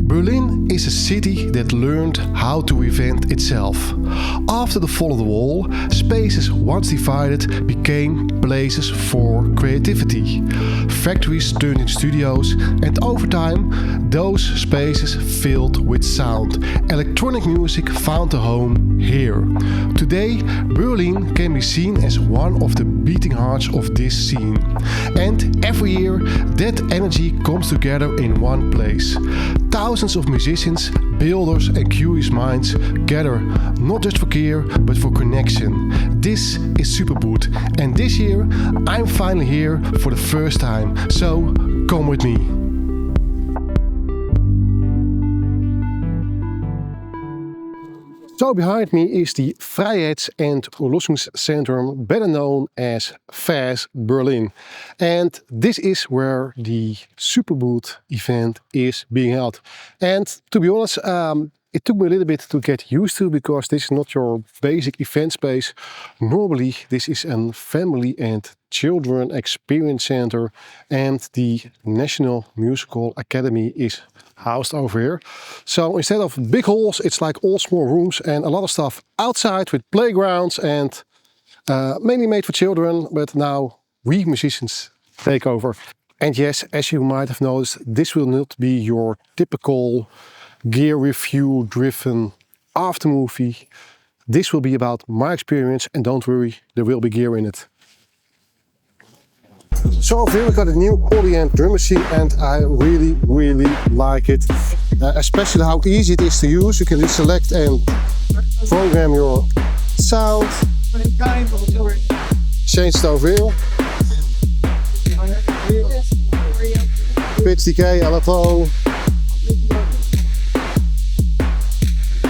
Berlin is a city that learned how to reinvent itself. After the fall of the wall, spaces once divided became places for creativity. Factories turned into studios, and over time, those spaces filled with sound. Electronic music found a home here. Today, Berlin can be seen as one of the beating hearts of this scene. And every year, that energy comes together in one place. Thousands of musicians, builders and curious minds gather not just for gear but for connection. This is Superbooth, and this year I'm finally here for the first time, so come with me. So behind me is the Vrijheids- and Verlossingscentrum, better known as FAS Berlin. And this is where the Superbooth event is being held. And to be honest, it took me a little bit to get used to, because this is not your basic event space. Normally this is a family and children experience center, and the National Musical Academy is housed over here. So instead of big halls, it's like all small rooms and a lot of stuff outside with playgrounds, and mainly made for children, but now we musicians take over. And yes, as you might have noticed, this will not be your typical gear review driven aftermovie. This will be about my experience, and don't worry, there will be gear in it. So over here we got a new Polyend drum machine, and I really like it. Especially how easy it is to use. You can just select and program your sound. Change it over here. Pitch decay, LFO.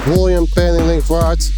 Volume, paneling, right.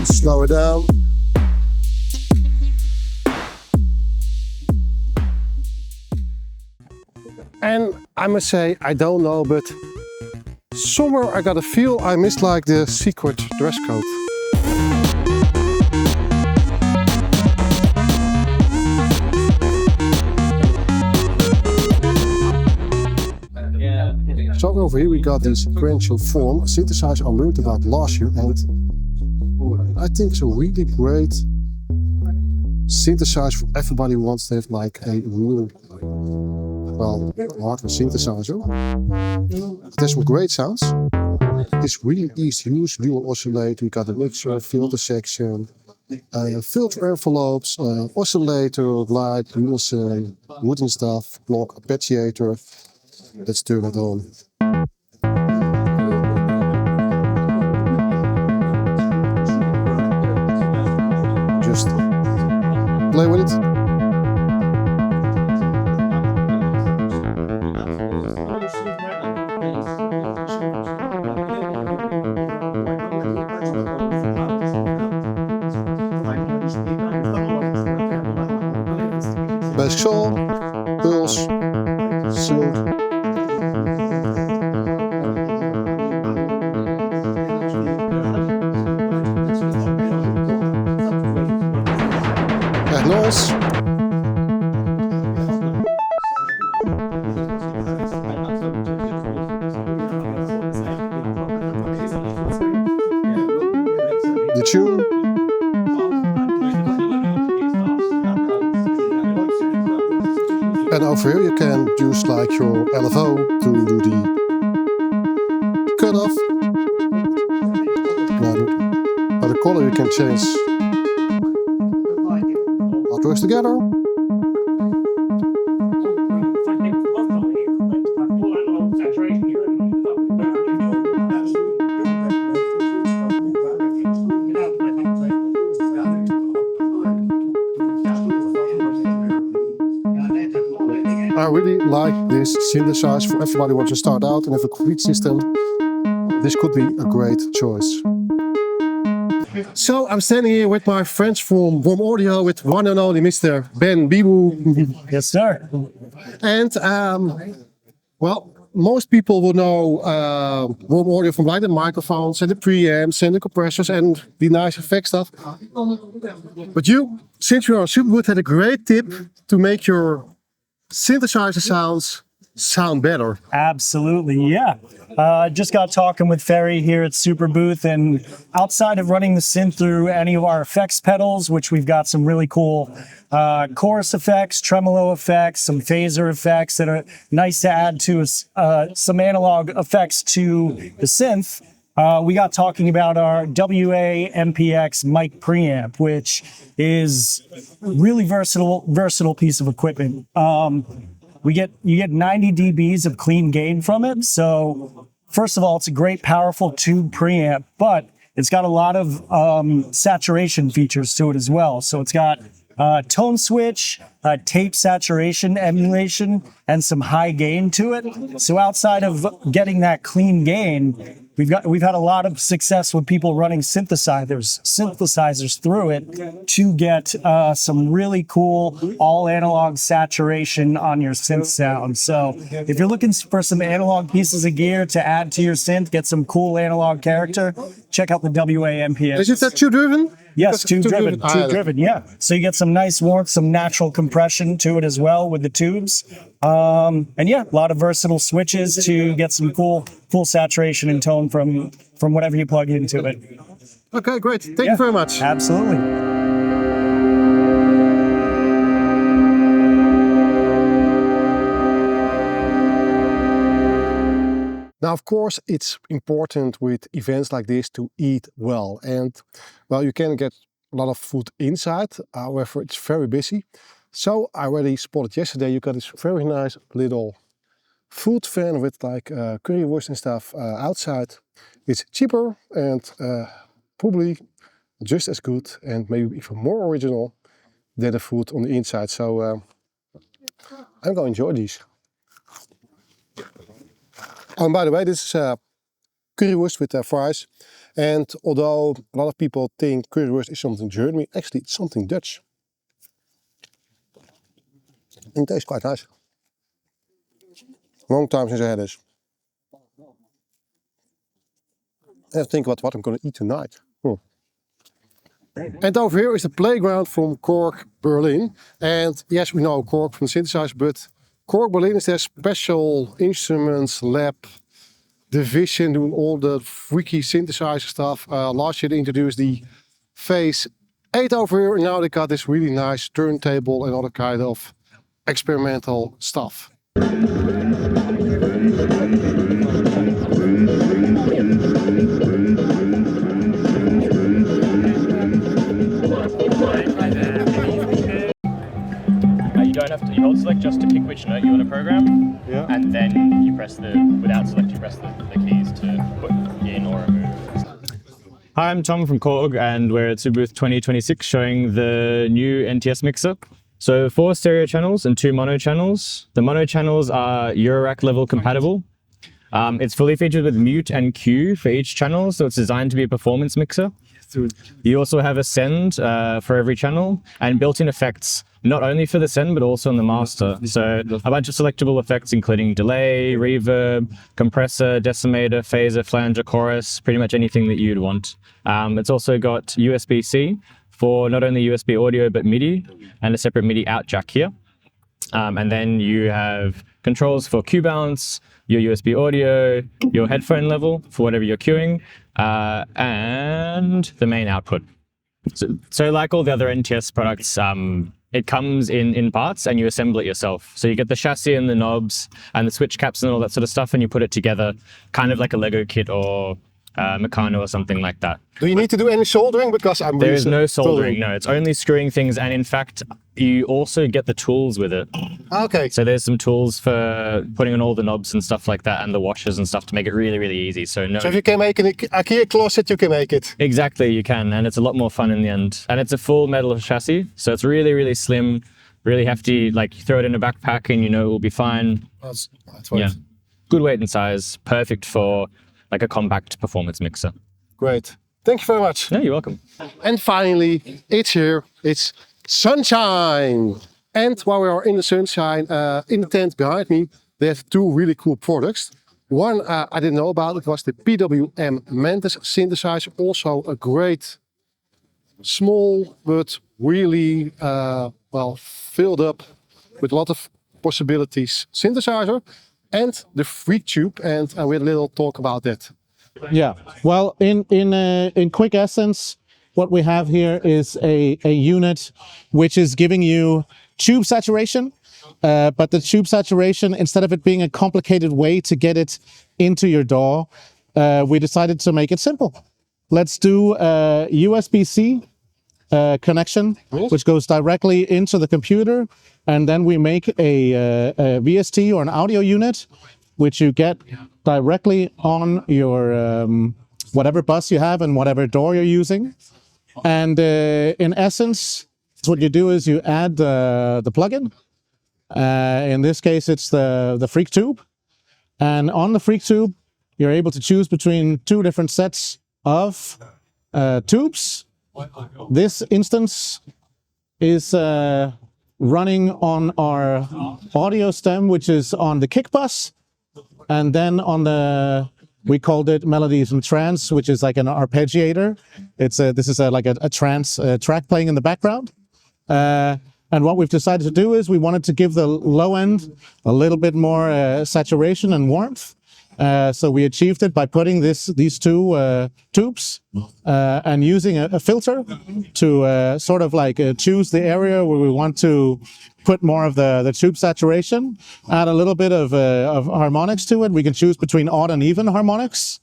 Slow it down. And I must say, I don't know, but somewhere I got a feel I missed like the secret dress code. So over here we got this Sequential Fourm, a synthesizer I learned about last year, and I think it's a really great synthesizer for everybody who wants to have like a real, well, hardware synthesizer. It has some great sounds. It's really easy to use, dual oscillator. We got a mixer, filter section, filter envelopes, oscillator, light, Nielsen, wooden stuff, block, arpeggiator. Let's turn it on. Just play with it. Basic saw, pulse, sync. Add noise. The tune. And over here you can use like your LFO to do the cutoff. By the color you can change how it works together. I really like this synthesizer for everybody who wants to start out and have a complete system. This could be a great choice. So I'm standing here with my friends from Warm Audio with one and only Mr. Ben Bibu. Yes, sir. And well, most people will know Warm Audio from like the microphones and the preamps and the compressors and the nice effect stuff. But you, since you are on Superbooth, had a great tip to make your synthesizer sound better. Absolutely, yeah. Just got talking with Ferry here at Superbooth, and outside of running the synth through any of our effects pedals, which we've got some really cool chorus effects, tremolo effects, some phaser effects that are nice to add to some analog effects to the synth. We got talking about our WA-MPX mic preamp, which is really versatile piece of equipment. You get 90 dBs of clean gain from it. So first of all, it's a great, powerful tube preamp, but it's got a lot of saturation features to it as well. So it's got tone switch, tape saturation emulation, and some high gain to it. So outside of getting that clean gain, we've had a lot of success with people running synthesizers through it to get some really cool all analog saturation on your synth sound. So if you're looking for some analog pieces of gear to add to your synth, get some cool analog character, check out the WA-MPX. Is it that tube driven? Yes, tube driven, yeah. So you get some nice warmth, some natural compression to it as well with the tubes. And yeah, a lot of versatile switches to get some cool saturation and tone from whatever you plug into it. Okay, great. Thank you very much. Absolutely. Now, of course, it's important with events like this to eat well. And, well, you can get a lot of food inside. However, it's very busy. So I already spotted yesterday, you got this very nice little food van with like currywurst and stuff outside. It's cheaper and probably just as good and maybe even more original than the food on the inside. So I'm going to enjoy these. Oh, and by the way, this is currywurst with fries. And although a lot of people think currywurst is something German, actually it's something Dutch. And it tastes quite nice. Long time since I had this. I have to think about what I'm going to eat tonight. And over here is the playground from Korg Berlin. And yes, we know Korg from the synthesizer, but Korg Berlin is their special instruments lab division doing all the freaky synthesizer stuff. Last year they introduced the Phase 8 over here, and now they got this really nice turntable and other kind of experimental stuff. You don't have to, you hold select just to pick which note you want to program, Yeah. and then you press without select, you press the keys to put in or remove. Hi, I'm Tom from Korg, and we're at Superbooth 2026 showing the new NTS mixer. So 4 stereo channels and 2 mono channels. The mono channels are Eurorack level compatible. It's fully featured with mute and cue for each channel, so it's designed to be a performance mixer. You also have a send for every channel, and built-in effects, not only for the send, but also on the master. So a bunch of selectable effects, including delay, reverb, compressor, decimator, phaser, flanger, chorus, pretty much anything that you'd want. It's also got USB-C for not only USB audio, but MIDI, and a separate MIDI out jack here. And then you have controls for cue balance, your USB audio, your headphone level for whatever you're cueing, and the main output. So like all the other NTS products, it comes in parts and you assemble it yourself. So you get the chassis and the knobs and the switch caps and all that sort of stuff, and you put it together kind of like a Lego kit or Meccano or something like that. Do you need to do any soldering? Because there is no soldering. No, it's only screwing things, and in fact, you also get the tools with it. Okay. So there's some tools for putting on all the knobs and stuff like that, and the washers and stuff to make it really, really easy. So if you can make an IKEA closet, you can make it. Exactly, you can, and it's a lot more fun in the end. And it's a full metal chassis, so it's really, really slim, really hefty. Like you throw it in a backpack and you know it will be fine. That's right. Yeah, good weight and size, perfect for like a compact performance mixer. Great. Thank you very much. Yeah, you're welcome. And finally, it's here. It's sunshine. And while we are in the sunshine, in the tent behind me, they have two really cool products. One I didn't know about. It was the PWM Mantis synthesizer. Also a great, small but really well filled up with a lot of possibilities synthesizer, and the freqtube. And we had a little talk about that. Yeah, well, in quick essence, what we have here is a unit which is giving you tube saturation, but the tube saturation, instead of it being a complicated way to get it into your DAW, we decided to make it simple. Let's do a USB-C connection, which goes directly into the computer, and then we make a VST or an audio unit, which you get directly on your whatever bus you have and whatever DAW you're using. And in essence, what you do is you add the plugin. In this case, it's the freqtube. And on the freqtube, you're able to choose between two different sets of tubes. This instance is running on our audio stem, which is on the kick bus. And then on the, we called it Melodies and Trance, which is like an arpeggiator. It's this is like a trance track playing in the background. And what we've decided to do is we wanted to give the low end a little bit more saturation and warmth. So we achieved it by putting these two tubes and using a filter to sort of like choose the area where we want to put more of the tube saturation, add a little bit of harmonics to it. We can choose between odd and even harmonics.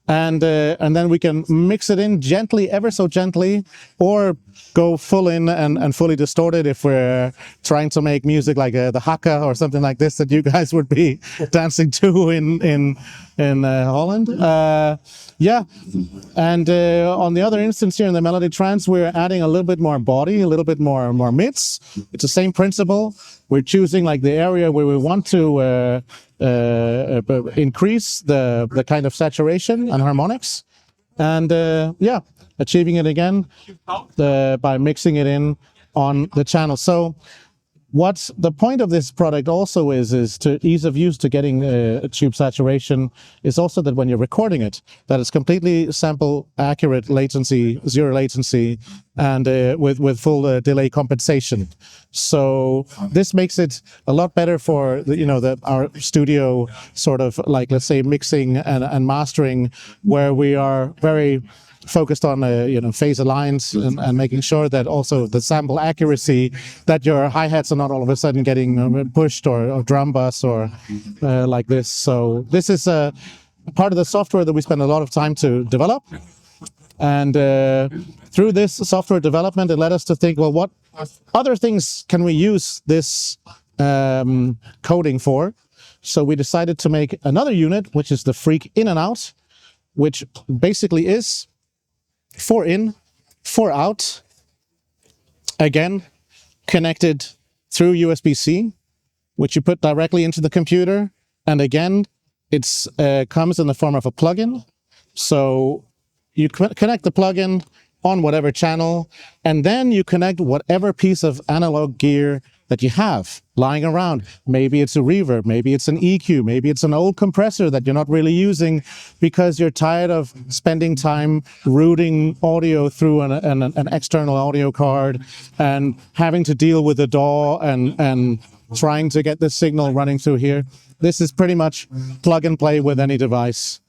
And then we can mix it in gently, ever so gently, or go full in and fully distorted if we're trying to make music like the haka or something like this that you guys would be dancing to in Holland. Yeah, and on the other instance here in the Melody Trance, we're adding a little bit more body, a little bit more mids. It's the same principle. We're choosing like the area where we want to increase the kind of saturation and harmonics, and yeah, achieving it again by mixing it in on the channel. So what the point of this product also is to ease of use to getting tube saturation is also that when you're recording it, that it's completely sample accurate latency, zero latency, and with full delay compensation. So this makes it a lot better for our studio sort of like, let's say, mixing and mastering, where we are very focused on phase lines and making sure that also the sample accuracy, that your hi-hats are not all of a sudden getting pushed or drum bus or like this. So this is a part of the software that we spend a lot of time to develop. And through this software development, it led us to think, well, what other things can we use this coding for? So we decided to make another unit, which is the Freq In and Out, which basically is 4 in, 4 out, again, connected through USB-C, which you put directly into the computer. And again, it's comes in the form of a plugin. So you connect the plugin on whatever channel, and then you connect whatever piece of analog gear that you have lying around. Maybe it's a reverb, maybe it's an EQ, maybe it's an old compressor that you're not really using because you're tired of spending time routing audio through an external audio card and having to deal with the DAW and trying to get the signal running through here. This is pretty much plug and play with any device.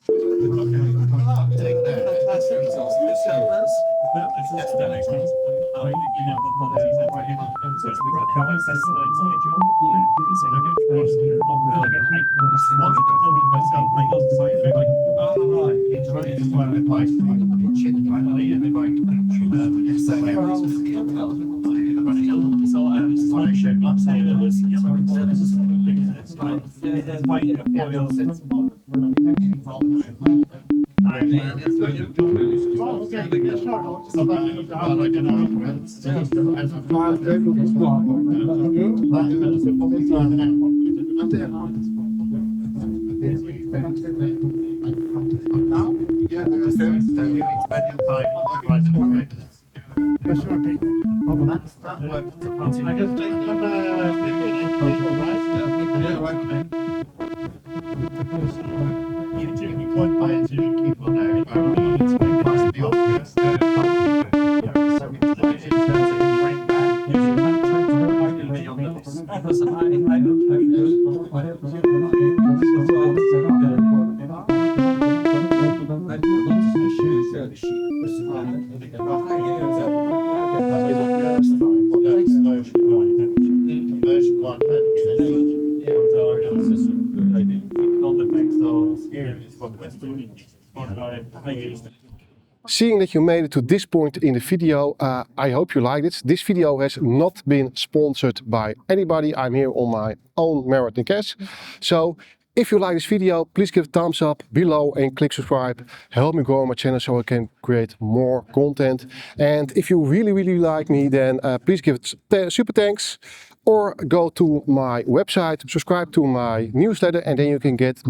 Seeing that you made it to this point in the video, I hope you liked it. This video has not been sponsored by anybody. I'm here on my own merit and cash. So if you like this video, please give a thumbs up below and click subscribe. Help me grow my channel so I can create more content. And if you really like me, then please give it super thanks. Or go to my website, subscribe to my newsletter, and then you can get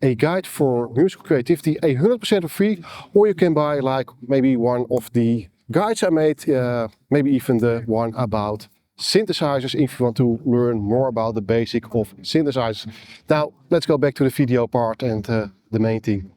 a guide for musical creativity 100% free. Or you can buy like maybe one of the guides I made, maybe even the one about synthesizers if you want to learn more about the basic of synthesizers. Now let's go back to the video part and the main thing.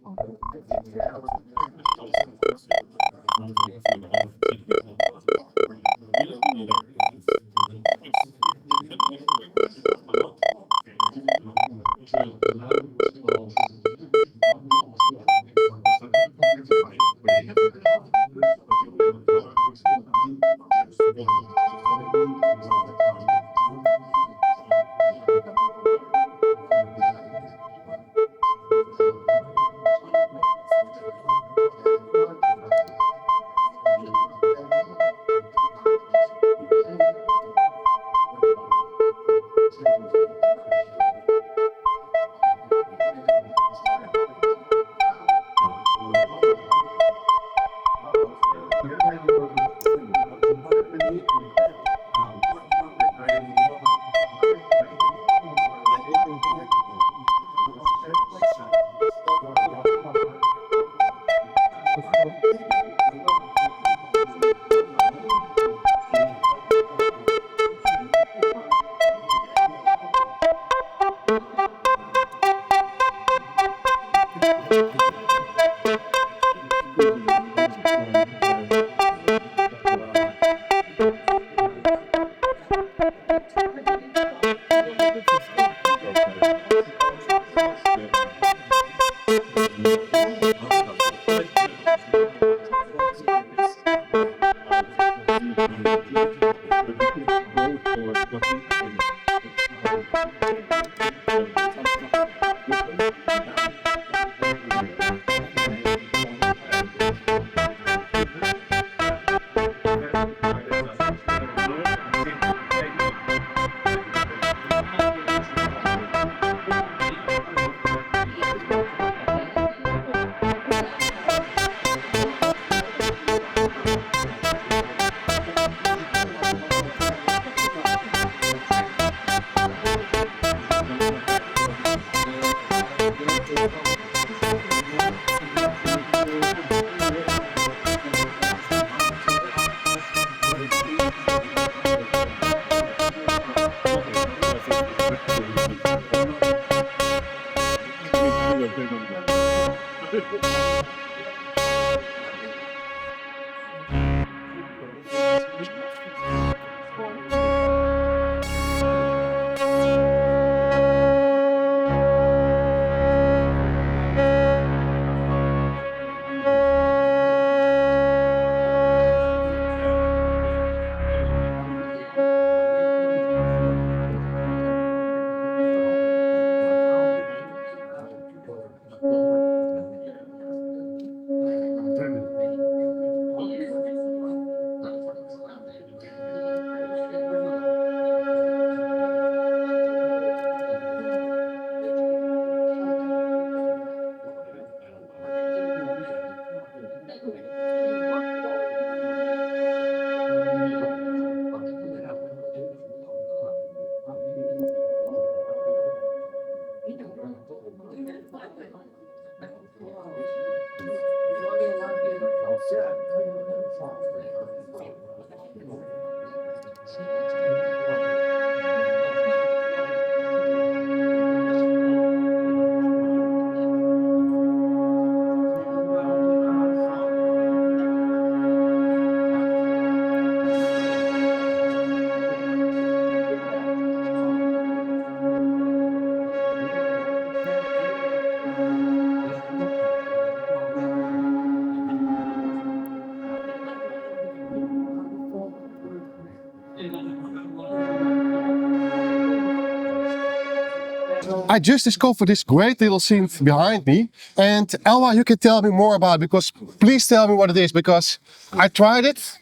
I just discovered this great little synth behind me, and Elma, you can tell me more about it, because please tell me what it is, because I tried it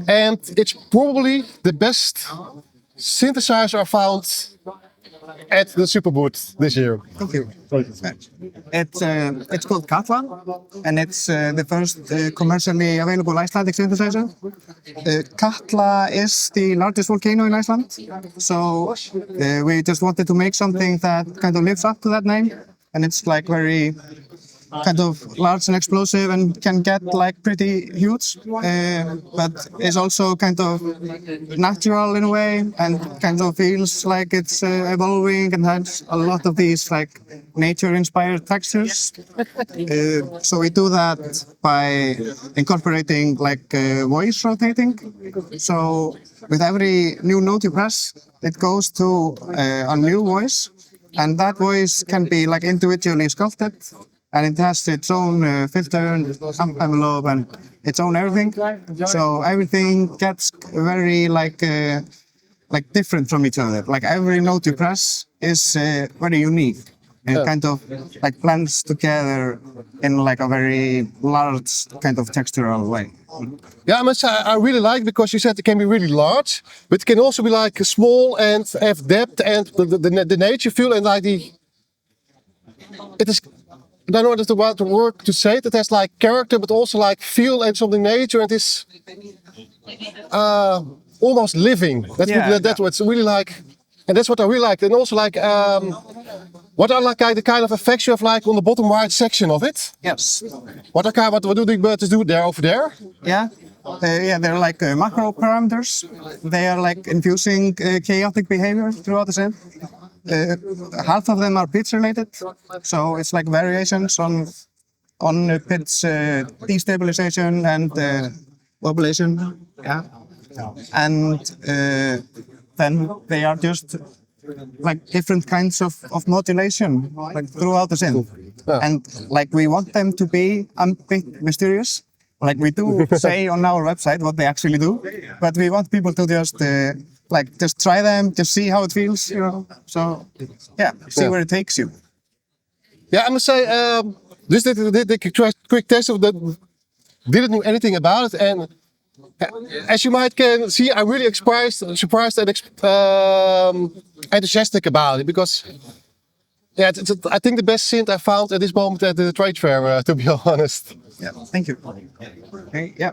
and it's probably the best synthesizer I found at the Superbooth this year. Thank you. It's called Katla, and it's the first commercially available Icelandic synthesizer. Katla is the largest volcano in Iceland, so we just wanted to make something that kind of lives up to that name, and it's like very kind of large and explosive and can get like pretty huge, but is also kind of natural in a way and kind of feels like it's evolving and has a lot of these like nature-inspired textures. So we do that by incorporating like voice rotating. So with every new note you press, it goes to a new voice, and that voice can be like individually sculpted. And it has its own filter and envelope and its own everything. So everything gets very like different from each other. Like every note you press is very unique. And it kind of like blends together in like a very large kind of textural way. Yeah, I must say I really like it, because you said it can be really large, but it can also be like small and have depth and the nature feel and like it is. I don't know what the word to say it. It has like character, but also like feel and something nature. And it's almost living. That's what's really like, and that's what I really like. And also like, what are like the kind of effects you have like on the bottom right section of it? Yes. What do the birds do there over there? Yeah. They're like macro parameters. They are like infusing chaotic behavior throughout the synth. Half of them are pitch related, so it's like variations on pitch destabilization and wobulation. Yeah, and then they are just like different kinds of modulation like throughout the synth. And like we want them to be a bit mysterious. Like we do say on our website what they actually do, but we want people to just just try them, just see how it feels, you know. So yeah, see where it takes you. Yeah, I must say, this did a quick test of that. Didn't know anything about it, and as you might can see, I'm really surprised and enthusiastic about it, because yeah, it's I think the best synth I found at this moment at the trade fair, to be honest. Yeah, thank you. Okay, yeah.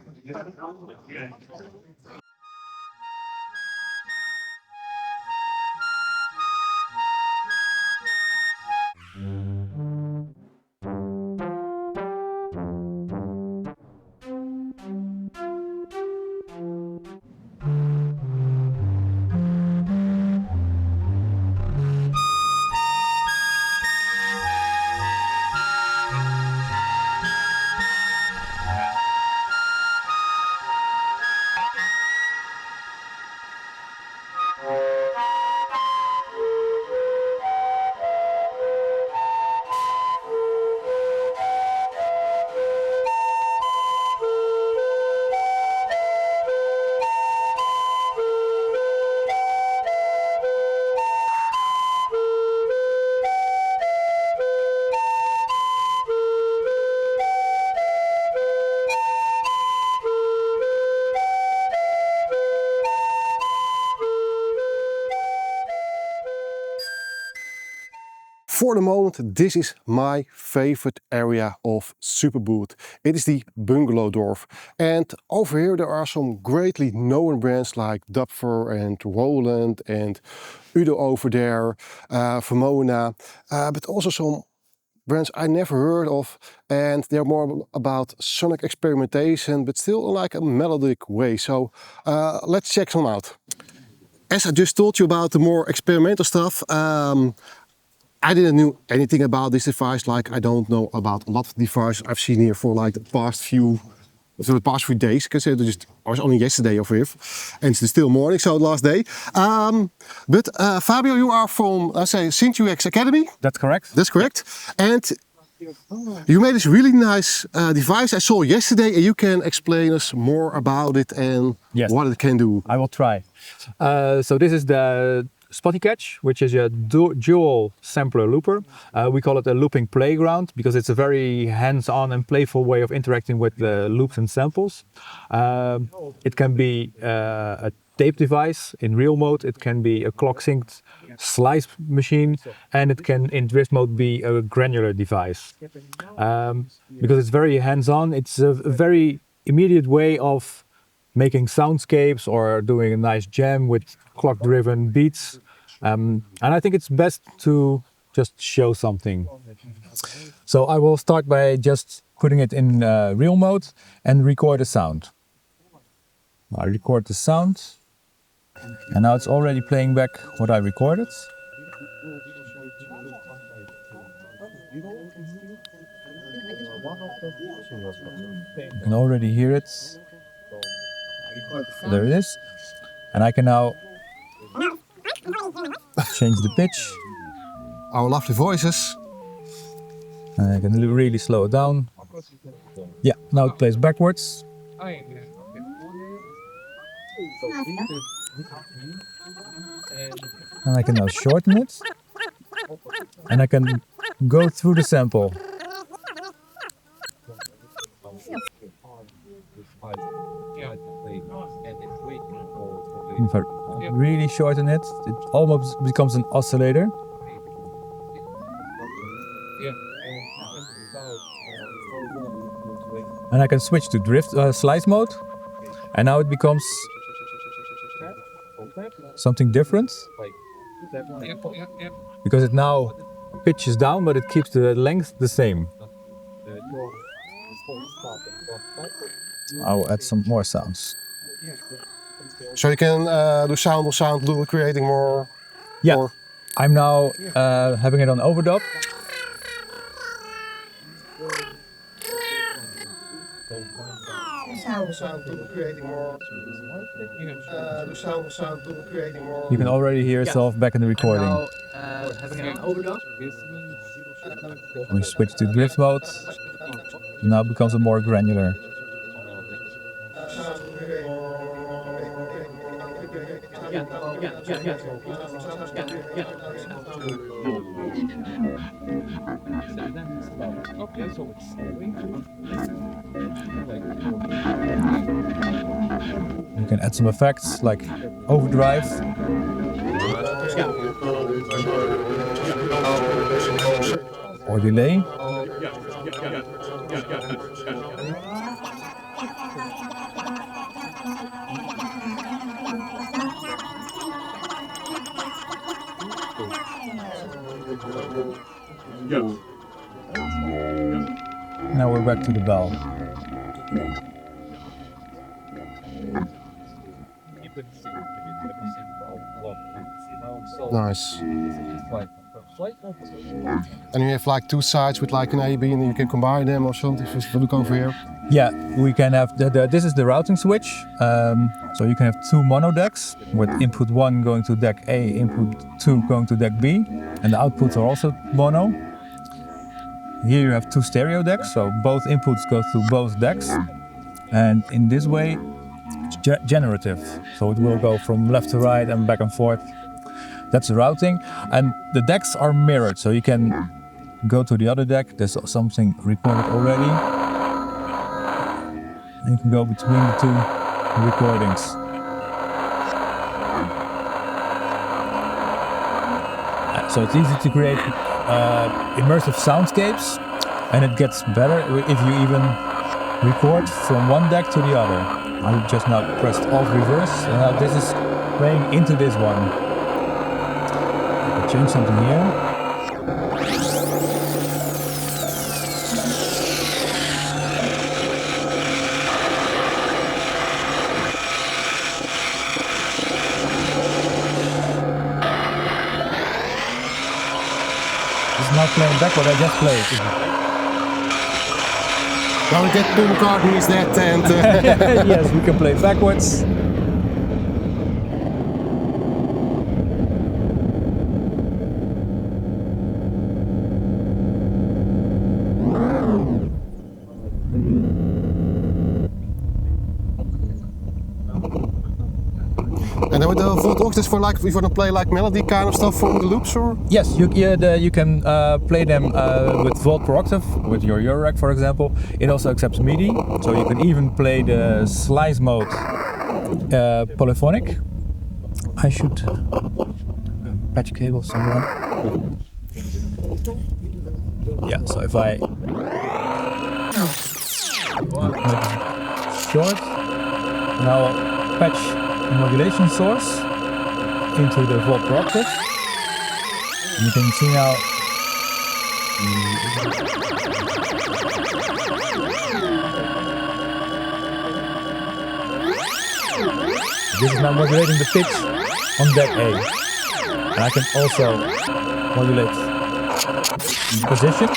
For the moment, this is my favorite area of Superbooth. It is the Bungalow Dorpf. And over here there are some greatly known brands like Dupfer and Roland and Udo over there, Vermona, but also some brands I never heard of, and they're more about sonic experimentation, but still like a melodic way. So let's check some out. As I just told you about the more experimental stuff, I didn't know anything about this device. Like I don't know about a lot of devices I've seen here for like the past few days, because I was only yesterday over here, and it's still morning, so the last day. But Fabio, you are from, let's say, Synth UX Academy. That's correct. That's correct. And you made this really nice device I saw yesterday, and you can explain us more about it and what it can do. I will try. So this is the Spotty Catch, which is a dual sampler looper. We call it a looping playground because it's a very hands-on and playful way of interacting with the loops and samples. It can be a tape device in real mode, it can be a clock synced slice machine, and it can in drift mode be a granular device. Because it's very hands-on, it's a very immediate way of making soundscapes or doing a nice jam with clock-driven beats. And I think it's best to just show something. So I will start by just putting it in real mode and record the sound. I record the sound, and now it's already playing back what I recorded. You can already hear it. There it is. And I can now change the pitch. Our lovely voices. And I can really slow it down. Yeah, now it plays backwards. And I can now shorten it. And I can go through the sample. If I really shorten it, it almost becomes an oscillator. And I can switch to drift slice mode, and now it becomes something different. Because it now pitches down, but it keeps the length the same. I'll add some more sounds. So you can do sound on sound loop, creating more. Yeah, more. I'm now having it on overdub. You can already hear yourself back in the recording. Now, having it on overdub. We switch to drift mode. Now it becomes a more granular. You can add some effects like overdrive. Or delay. Now we're back to the bell. Nice. And you have like two sides with like an A/B, and you can combine them or something. If we look over here. Yeah, we can have this is the routing switch. So you can have two mono decks with input 1 going to deck A, input 2 going to deck B, and the outputs are also mono. Here you have two stereo decks, so both inputs go to both decks. And in this way, it's generative. So it will go from left to right and back and forth. That's the routing. And the decks are mirrored, so you can go to the other deck. There's something recorded already. And you can go between the two recordings. So it's easy to create immersive soundscapes, and it gets better if you even record from one deck to the other. I just now pressed Alt reverse, and now this is playing into this one. I can change something here. not playing backward, I just play it. Well, we get Paul McCartney is that, and Yes, we can play backwards. and then with the full octaves for like if you want to play like melody kind of stuff for the loops, or Yes, you can play them with volt per octave with your Eurorack, for example. It also accepts MIDI, so you can even play the slice mode polyphonic. I should patch cable somewhere. Yeah, so if I short, now I'll patch the modulation source into the volt per octave. You can see now this is now modulating the pitch on deck A. And I can also modulate the position.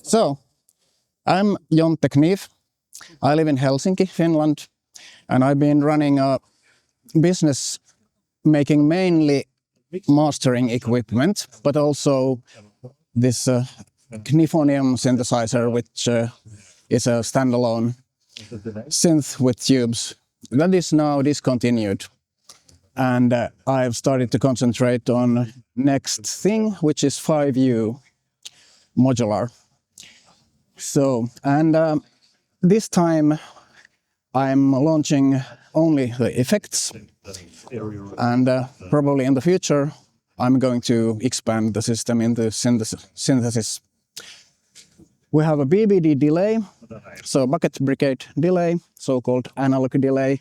So, I'm Jonte Knief. I live in Helsinki, Finland, and I've been running a business making mainly mastering equipment, but also this Kniefonium synthesizer, which is a standalone synth with tubes. That is now discontinued. And I've started to concentrate on next thing, which is 5U modular. So, and this time I'm launching only the effects, and probably in the future I'm going to expand the system into synthesis. We have a BBD delay, so bucket brigade delay, so-called analog delay,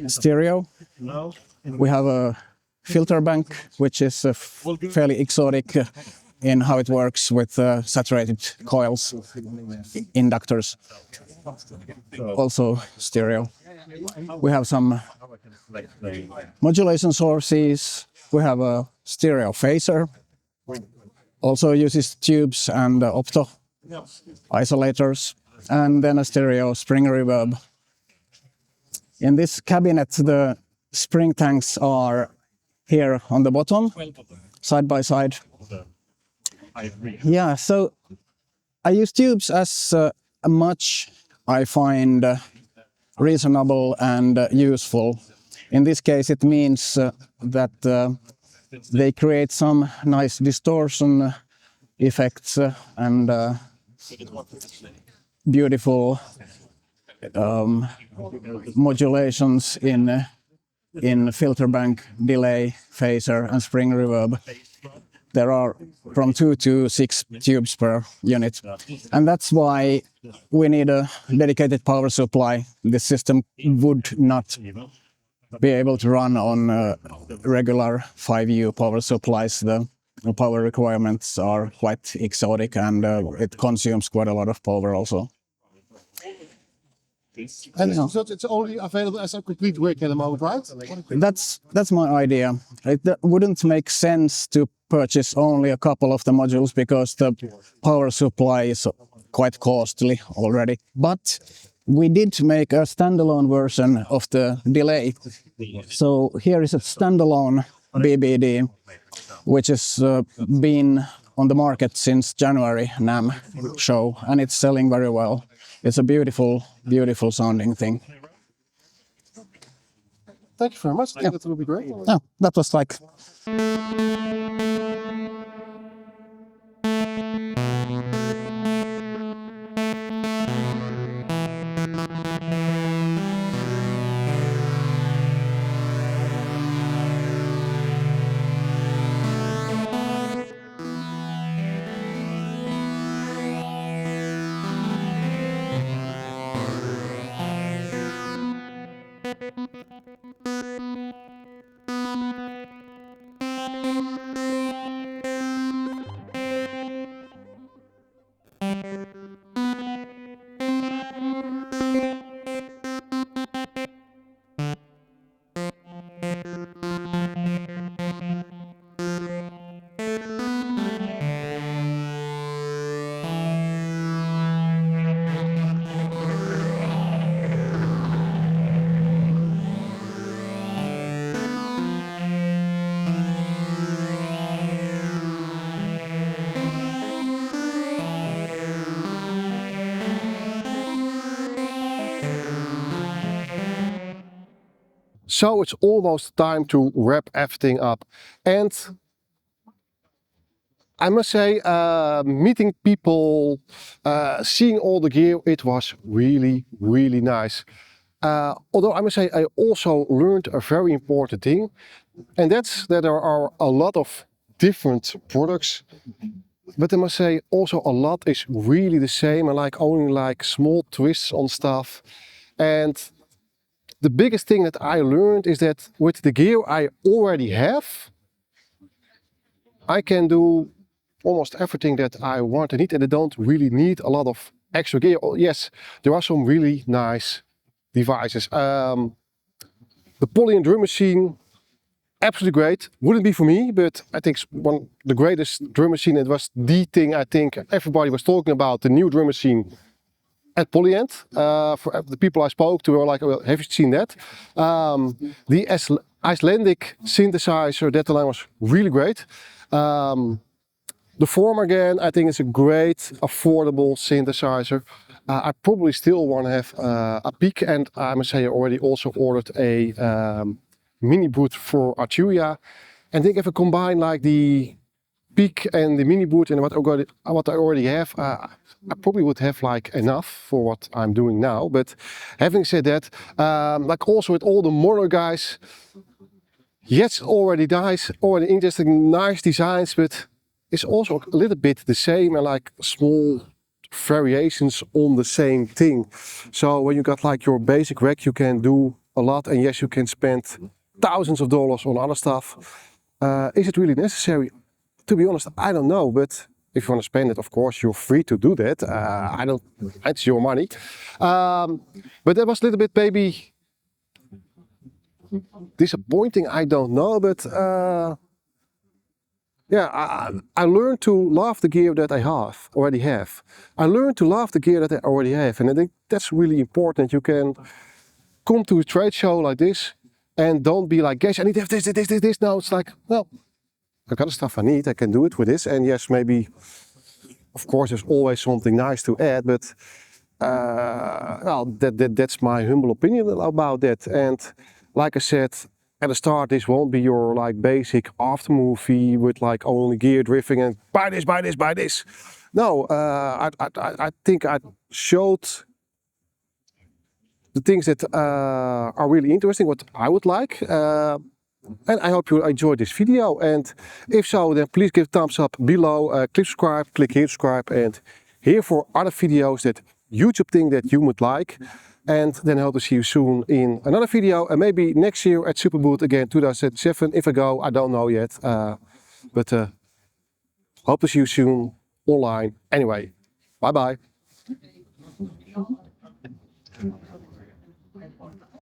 stereo. We have a filter bank, which is fairly exotic in how it works with saturated coils, inductors, also stereo. We have some modulation sources. We have a stereo phaser, also uses tubes and opto isolators, and then a stereo spring reverb. In this cabinet, the spring tanks are here on the bottom, side by side. Yeah, so I use tubes as much I find reasonable and useful. In this case, it means that they create some nice distortion effects and beautiful modulations in filter bank, delay, phaser, and spring reverb. There are from 2 to 6 tubes per unit, and that's why we need a dedicated power supply. The system would not be able to run on regular 5U power supplies. The power requirements are quite exotic, and it consumes quite a lot of power also. And so it's only available as a complete rig at the moment, right? That's my idea. It wouldn't make sense to purchase only a couple of the modules because the power supply is quite costly already. But we did make a standalone version of the delay. So here is a standalone BBD, which has been on the market since January NAMM show, and it's selling very well. It's a beautiful, beautiful sounding thing. Thank you very much. I think that will be great. Yeah, that was like... So it's almost time to wrap everything up. And I must say, meeting people, seeing all the gear, it was really, really nice. Although I must say, I also learned a very important thing, and that's that there are a lot of different products. But I must say, also a lot is really the same, and like only like small twists on stuff. And the biggest thing that I learned is that with the gear I already have, I can do almost everything that I want and need, and I don't really need a lot of extra gear. Yes, there are some really nice devices. The Polyend drum machine, absolutely great. Wouldn't be for me, but I think it's one of the greatest drum machine. It was the thing I think everybody was talking about, the new drum machine at Polyend. For the people I spoke to were like, well, have you seen that? The Icelandic synthesizer, that line was really great. The Fourm again, I think it's a great, affordable synthesizer. I probably still want to have a Peak, and I must say I already also ordered a mini boot for Arturia. And I think if I combine like the Peak and the mini boot and what I already have, I probably would have like enough for what I'm doing now. But having said that, like also with all the mono guys, yes, already nice, already interesting, nice designs, but it's also a little bit the same and like small variations on the same thing. So when you got like your basic rack, you can do a lot, and yes, you can spend thousands of dollars on other stuff. Is it really necessary? To be honest, I don't know, but if you want to spend it, of course, you're free to do that. It's your money. But that was a little bit maybe disappointing, I don't know, but yeah, I learned to love the gear that I already have. I learned to love the gear that I already have, and I think that's really important. You can come to a trade show like this and don't be like, gosh, I need to have this. Now it's like, well, I've got the stuff I need, I can do it with this. And yes, maybe, of course, there's always something nice to add, but well, that's my humble opinion about that. And like I said, at the start, this won't be your like basic Aftrermovie with like only gear drifting and buy this. No, I think I showed the things that are really interesting, what I would like. And I hope you enjoyed this video. And if so, then please give a thumbs up below, click subscribe, click here to subscribe, and here for other videos that YouTube think that you would like. And then I hope to see you soon in another video, and maybe next year at Superbooth again, 2007. If I go, I don't know yet. But hope to see you soon online. Anyway, bye bye.